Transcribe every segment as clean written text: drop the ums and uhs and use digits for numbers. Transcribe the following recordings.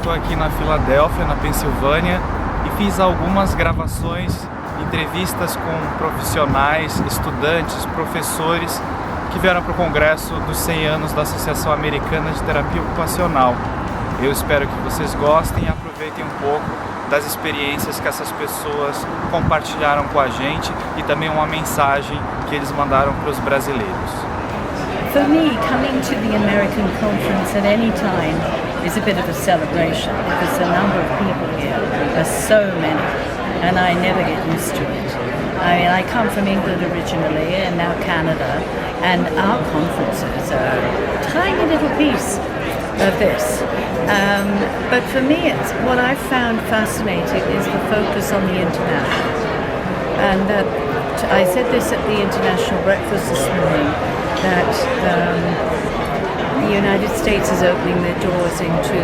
estou aqui na Filadélfia, na Pensilvânia, e fiz algumas gravações, entrevistas com profissionais, estudantes, professores que vieram para o congresso dos 100 anos da Associação Americana de Terapia Ocupacional. Eu espero que vocês gostem e aproveitem um pouco das experiências que essas pessoas compartilharam com a gente e também uma mensagem que eles mandaram para os brasileiros. For me, coming to the American conference at any time is a bit of a celebration because the number of people here are so many and I never get used to it. I mean, I come from England originally and now Canada, and our conferences are a tiny little piece of this. But for me, what I've found fascinating is the focus on the international. And that I said this at the international breakfast this morning, that the United States is opening their doors into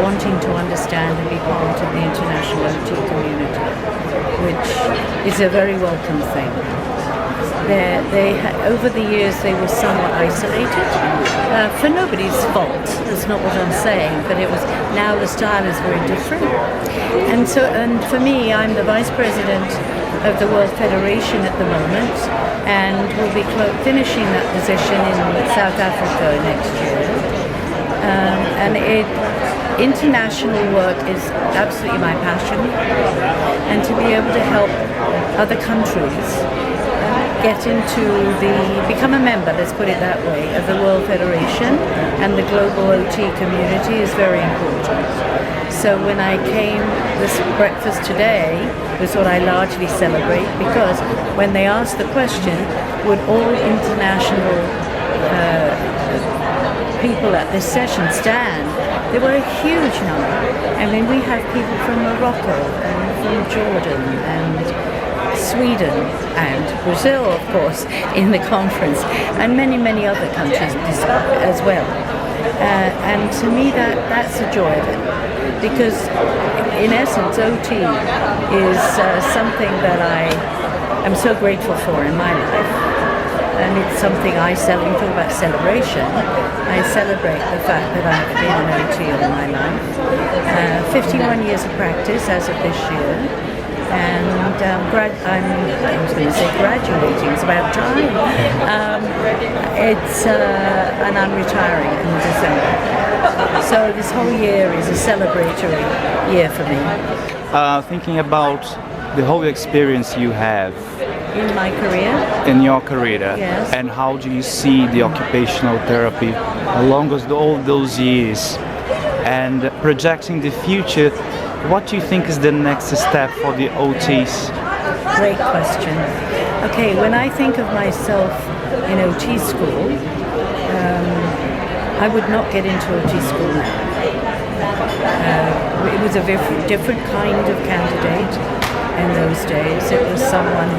wanting to understand and be part of the international OT community, which is a very welcome thing. Over the years they were somewhat isolated, for nobody's fault, that's not what I'm saying, but now the style is very different. And for me, I'm the Vice President of the World Federation at the moment, and will be finishing that position in South Africa next year. International work is absolutely my passion, and to be able to help other countries become a member, let's put it that way, of the World Federation and the global OT community is very important. So when I came, this breakfast today was what I largely celebrate, because when they asked the question, would all international people at this session stand, there were a huge number. I mean, we have people from Morocco and from Jordan and Sweden and Brazil, of course, in the conference, and many, many other countries as well. And to me, that's a joy of it, because in essence, OT is something that I am so grateful for in my life. And it's something you talk about celebration. I celebrate the fact that I've been an OT all my life. 51 years of practice as of this year. And I was going to say graduating, it's about time. And I'm retiring in December. So this whole year is a celebratory year for me. Thinking about the whole experience you have in my career? In your career, yes. And how do you see the occupational therapy along with all those years? And projecting the future, what do you think is the next step for the OTs? Great question. Okay, when I think of myself in OT school, I would not get into OT school now. It was a very different kind of candidate in those days. It was someone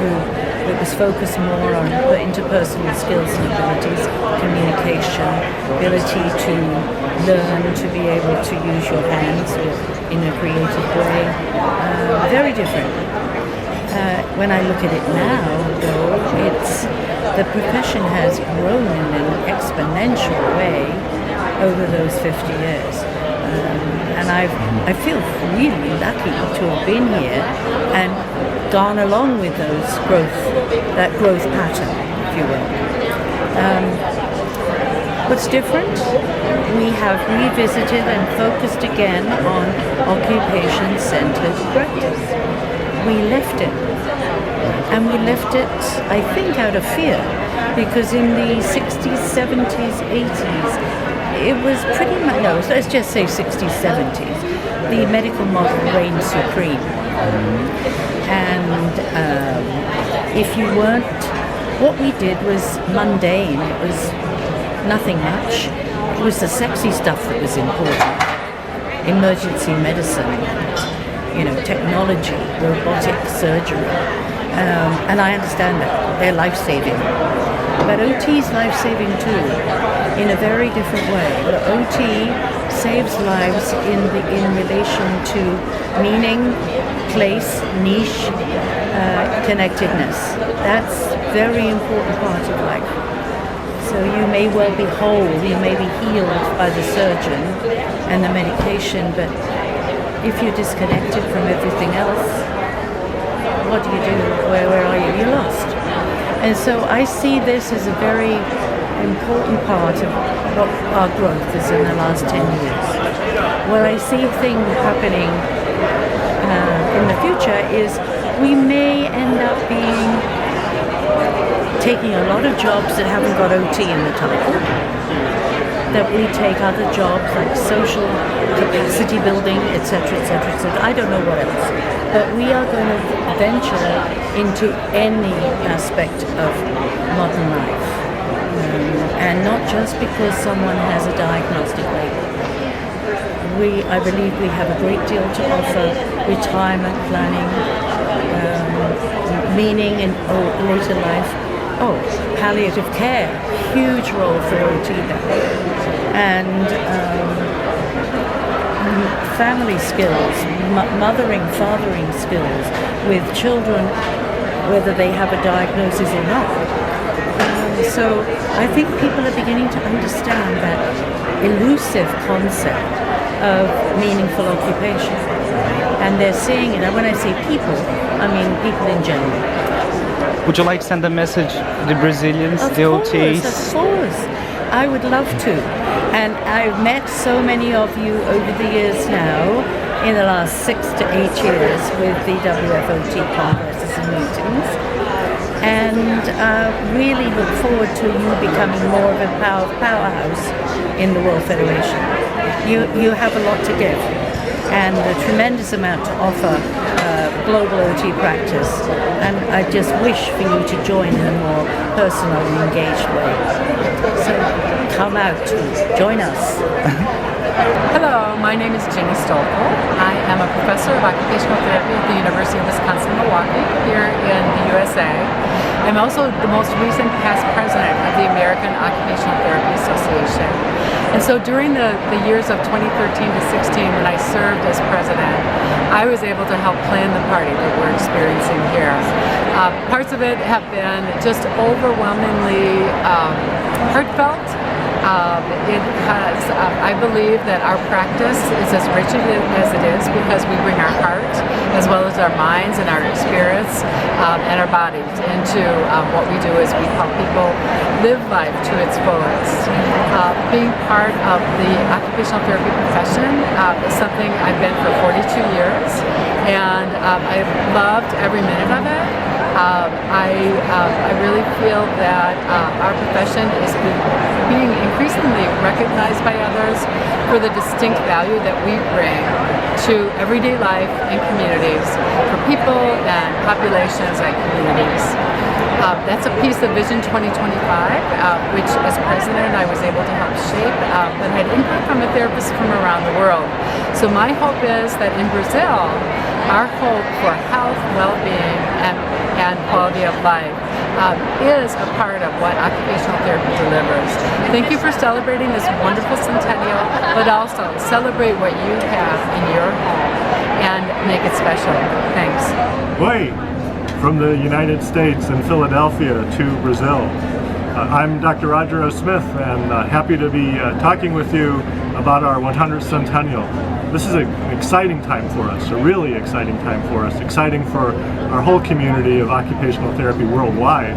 it was focused more on interpersonal skills and abilities, communication, ability to learn to be able to use your hands in a creative way. Very different. When I look at it now, though, the profession has grown in an exponential way over those 50 years. And I feel really lucky to have been here and gone along with that growth pattern, if you will. What's different? We have revisited and focused again on occupation-centered practice. We left it. And we left it, I think, out of fear, because in the 60s, 70s, 80s, it was pretty much, no, let's just say 60s, 70s, the medical model reigned supreme. And if you weren't, what we did was mundane. It was nothing much. It was the sexy stuff that was important. Emergency medicine, technology, robotic surgery. And I understand that. They're life-saving. But OT is life-saving too, in a very different way. The OT saves lives in relation to meaning, place, niche, connectedness. That's a very important part of life. So you may well be whole, you may be healed by the surgeon and the medication, but if you're disconnected from everything else, what do you do? Where are you? You're lost. And so I see this as a very important part of what our growth is in the last 10 years. What I see thing happening in the future is we may end up taking a lot of jobs that haven't got OT in the title, that we take other jobs like social capacity building, etc., etc., etc. I don't know what else, but we are going to venture into any aspect of modern life, and not just because someone has a diagnostic label. I believe we have a great deal to offer: retirement planning, meaning in later life. Palliative care, huge role for OT there, and family skills, mothering, fathering skills with children, whether they have a diagnosis or not. So I think people are beginning to understand that elusive concept of meaningful occupation, and they're seeing it. And when I say people, I mean people in general. Would you like to send a message to the Brazilians, the OTs? Of course. I would love to. And I've met so many of you over the years now, in the last 6 to 8 years, with the WFOT congresses and meetings. And really look forward to you becoming more of a powerhouse in the World Federation. You have a lot to give, and a tremendous amount to offer global OT practice, and I just wish for you to join in a more personal and engaged way. So come out, join us. Hello, my name is Jenny Stolkel. I am a professor of occupational therapy at the University of Wisconsin-Milwaukee here in the USA. I'm also the most recent past president of the American Occupational Therapy Association. And so during the years of 2013 to 16, when I served as president, I was able to help plan the party that we're experiencing here. Parts of it have been just overwhelmingly heartfelt. I believe that our practice is as rich as it is because we bring our heart as well as our minds and our experience and our bodies into what we do is we help people live life to its fullest. Being part of the occupational therapy profession is something I've been for 42 years, and I've loved every minute of it. I really feel that our profession is being increasingly recognized by others for the distinct value that we bring to everyday life and communities, for people and populations and communities. That's a piece of Vision 2025, which as president I was able to help shape, but had input from a therapist from around the world. So my hope is that in Brazil, our hope for health, well-being, and quality of life is a part of what occupational therapy delivers. Thank you for celebrating this wonderful centennial, but also celebrate what you have in your home and make it special. Thanks. Oi! From the United States and Philadelphia to Brazil. I'm Dr. Roger O. Smith, and happy to be talking with you about our 100th centennial. This is an exciting time for us, a really exciting time for us, exciting for our whole community of occupational therapy worldwide,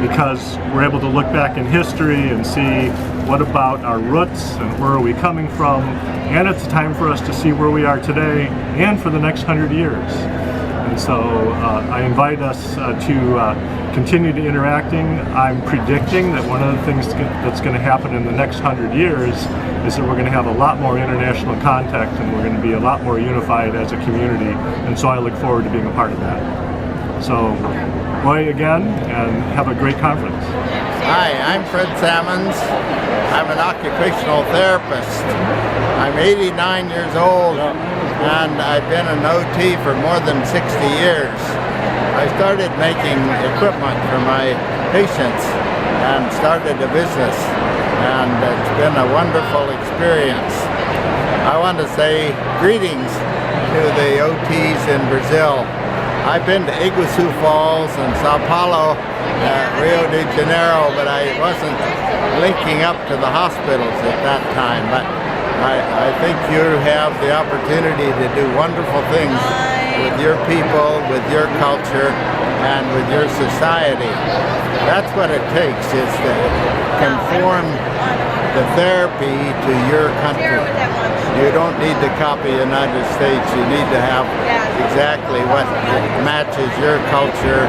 because we're able to look back in history and see what about our roots and where are we coming from, and it's a time for us to see where we are today and for the next 100 years. And so I invite us to continue to interacting. I'm predicting that one of the things that's going to happen in the next 100 years is that we're going to have a lot more international contact, and we're going to be a lot more unified as a community, and so I look forward to being a part of that. So, boy again, and have a great conference. Hi, I'm Fred Sammons. I'm an occupational therapist. I'm 89 years old, and I've been an OT for more than 60 years. I started making equipment for my patients and started a business, and it's been a wonderful experience. I want to say greetings to the OTs in Brazil. I've been to Iguazu Falls and Sao Paulo Rio de Janeiro, but I wasn't linking up to the hospitals at that time. But I think you have the opportunity to do wonderful things with your people, with your culture, and with your society. That's what it takes, is to conform the therapy to your country. You don't need to copy the United States. You need to have exactly what matches your culture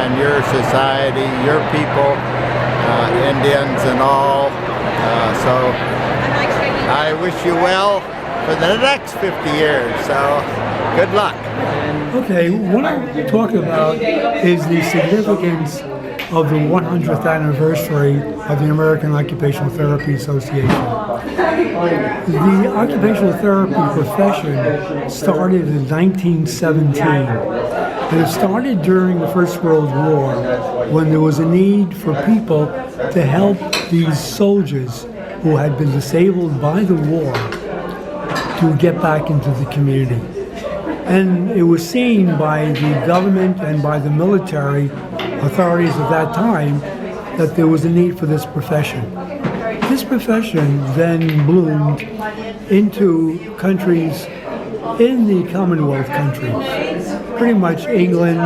and your society, your people, Indians and all. So I wish you well for the next 50 years. So good luck. Okay, what I'm talking about is the significance of the 100th anniversary of the American Occupational Therapy Association. The occupational therapy profession started in 1917, and it started during the First World War, when there was a need for people to help these soldiers who had been disabled by the war to get back into the community. And it was seen by the government and by the military authorities at that time that there was a need for this profession. This profession then bloomed into countries in the Commonwealth countries, pretty much England,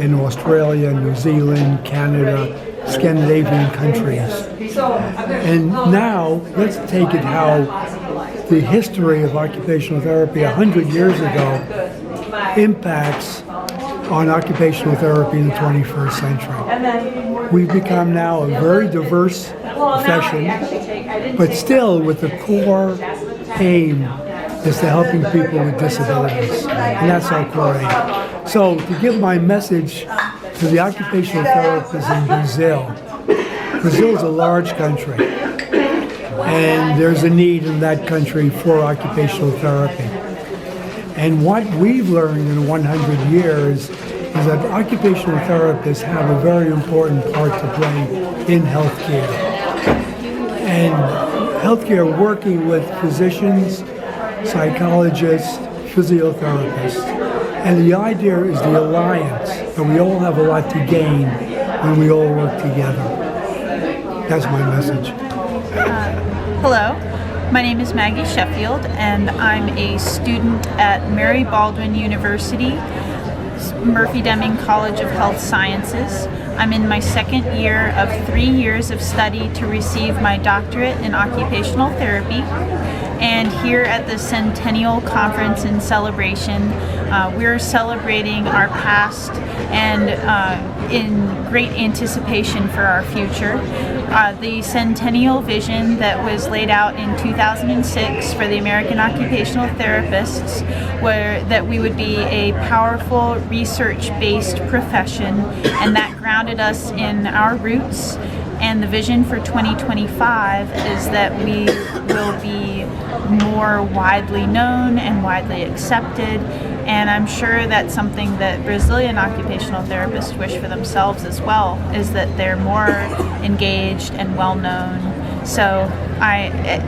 in Australia, New Zealand, Canada, Scandinavian countries. And now let's take it how the history of occupational therapy 100 years ago impacts on occupational therapy in the 21st century. We've become now a very diverse profession, but still with the core aim is to helping people with disabilities, and that's our core aim. So to give my message to the occupational therapists in Brazil, Brazil is a large country, and there's a need in that country for occupational therapy. And what we've learned in 100 years is that occupational therapists have a very important part to play in healthcare. And healthcare, working with physicians, psychologists, physiotherapists. And the idea is the alliance, that we all have a lot to gain when we all work together. That's my message. Hello, my name is Maggie Sheffield, and I'm a student at Mary Baldwin University, Murphy Deming College of Health Sciences. I'm in my second year of 3 years of study to receive my doctorate in occupational therapy. And here at the Centennial Conference and Celebration, we're celebrating our past and in great anticipation for our future. The Centennial Vision that was laid out in 2006 for the American Occupational Therapists, were that we would be a powerful research-based profession, and that grounded us in our roots. And the vision for 2025 is that we will be more widely known and widely accepted, and I'm sure that's something that Brazilian occupational therapists wish for themselves as well, is that they're more engaged and well known. So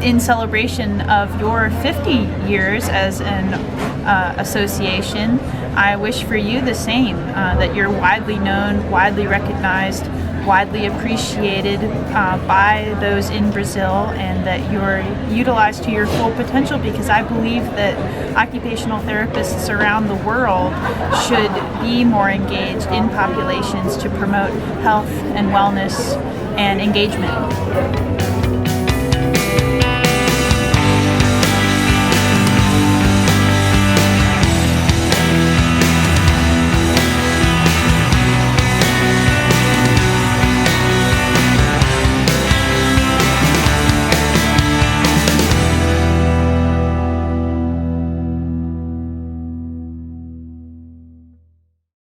in celebration of your 50 years as an association, I wish for you the same, that you're widely known, widely recognized, widely appreciated by those in Brazil, and that you're utilized to your full potential, because I believe that occupational therapists around the world should be more engaged in populations to promote health and wellness and engagement.